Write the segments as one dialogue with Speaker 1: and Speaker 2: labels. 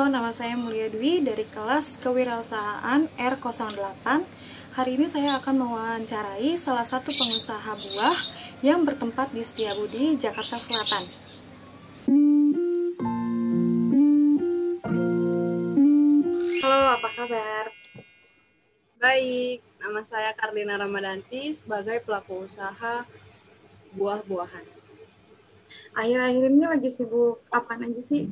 Speaker 1: nama saya Mulia Dwi dari kelas Kewirausahaan R08. Hari ini saya akan mewawancarai salah satu pengusaha buah yang bertempat di Setiabudi, Jakarta Selatan. Halo, apa kabar?
Speaker 2: Baik, nama saya Karlina Ramadanti sebagai pelaku usaha buah-buahan.
Speaker 1: Akhir-akhir ini lagi sibuk apa aja sih?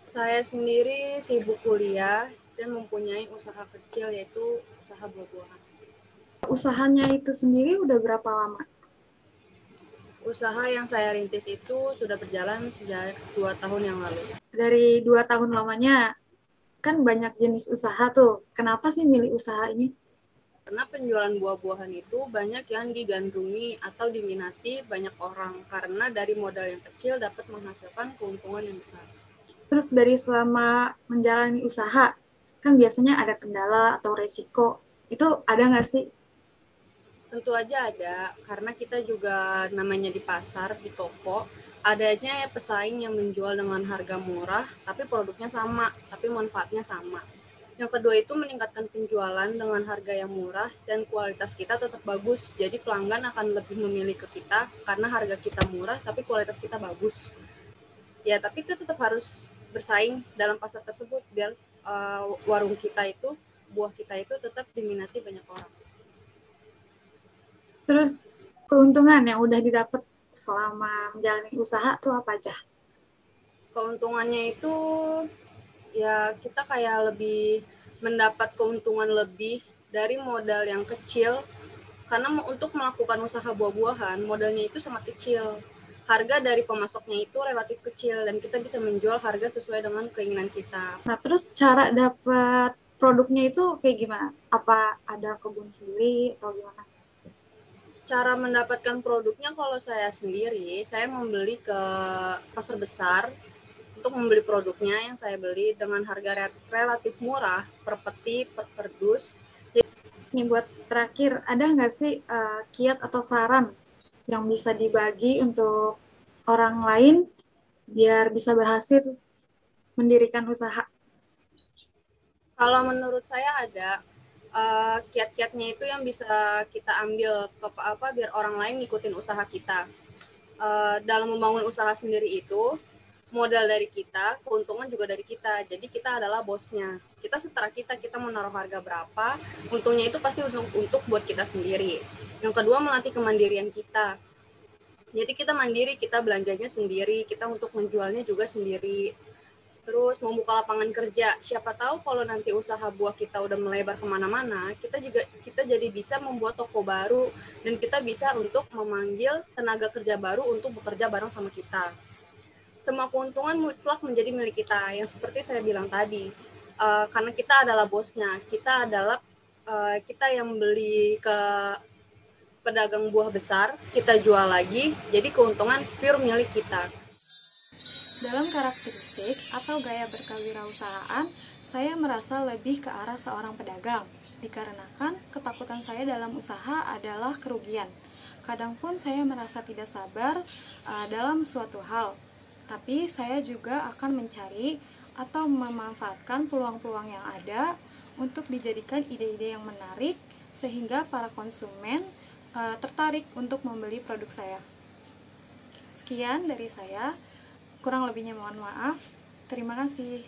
Speaker 2: Saya sendiri sibuk kuliah dan mempunyai usaha kecil yaitu usaha buah-buahan.
Speaker 1: Usahanya itu sendiri udah berapa lama?
Speaker 2: Usaha yang saya rintis itu sudah berjalan sejak 2 tahun yang lalu.
Speaker 1: Dari 2 tahun lamanya, kan banyak jenis usaha tuh. Kenapa sih milih usaha ini?
Speaker 2: Karena penjualan buah-buahan itu banyak yang digandrungi atau diminati banyak orang karena dari modal yang kecil dapat menghasilkan keuntungan yang besar.
Speaker 1: Terus dari selama menjalani usaha, kan biasanya ada kendala atau resiko. Itu ada nggak sih?
Speaker 2: Tentu aja ada, karena kita juga namanya di pasar, di toko, adanya pesaing yang menjual dengan harga murah, tapi produknya sama, tapi manfaatnya sama. Yang kedua itu meningkatkan penjualan dengan harga yang murah dan kualitas kita tetap bagus. Jadi pelanggan akan lebih memilih ke kita karena harga kita murah tapi kualitas kita bagus. Ya, tapi kita tetap harus bersaing dalam pasar tersebut biar warung kita itu, buah kita itu tetap diminati banyak orang.
Speaker 1: Terus keuntungan yang udah didapat selama menjalani usaha tuh apa aja?
Speaker 2: Keuntungannya itu ya kita kayak lebih mendapat keuntungan lebih dari modal yang kecil karena untuk melakukan usaha buah-buahan modalnya itu sangat kecil. Harga dari pemasoknya itu relatif kecil dan kita bisa menjual harga sesuai dengan keinginan kita.
Speaker 1: Nah, terus cara dapat produknya itu kayak gimana? Apa ada kebun sendiri atau gimana?
Speaker 2: Cara mendapatkan produknya kalau saya sendiri, saya membeli ke pasar besar untuk membeli produknya yang saya beli dengan harga relatif murah per peti, per kardus.
Speaker 1: Nih buat terakhir, ada nggak sih kiat atau saran yang bisa dibagi untuk orang lain biar bisa berhasil mendirikan usaha?
Speaker 2: Kalau menurut saya ada kiat-kiatnya itu yang bisa kita ambil ke apa biar orang lain ngikutin usaha kita. Dalam membangun usaha sendiri itu modal dari kita, keuntungan juga dari kita. Jadi kita adalah bosnya. Kita setara kita menaruh harga berapa, untungnya itu pasti untuk buat kita sendiri. Yang kedua melatih kemandirian kita. Jadi kita mandiri, kita belanjanya sendiri, kita untuk menjualnya juga sendiri. Terus membuka lapangan kerja. Siapa tahu kalau nanti usaha buah kita udah melebar kemana-mana, kita jadi bisa membuat toko baru dan kita bisa untuk memanggil tenaga kerja baru untuk bekerja bareng sama kita. Semua keuntungan mutlak menjadi milik kita. Yang seperti saya bilang tadi, karena kita adalah bosnya, kita yang beli ke pedagang buah besar, kita jual lagi, jadi keuntungan pure milik kita.
Speaker 1: Dalam karakteristik atau gaya berkewirausahaan, saya merasa lebih ke arah seorang pedagang, dikarenakan ketakutan saya dalam usaha adalah kerugian. Kadang pun saya merasa tidak sabar dalam suatu hal, tapi saya juga akan mencari atau memanfaatkan peluang-peluang yang ada untuk dijadikan ide-ide yang menarik, sehingga para konsumen tertarik untuk membeli produk saya. Sekian dari saya. Kurang lebihnya mohon maaf. Terima kasih.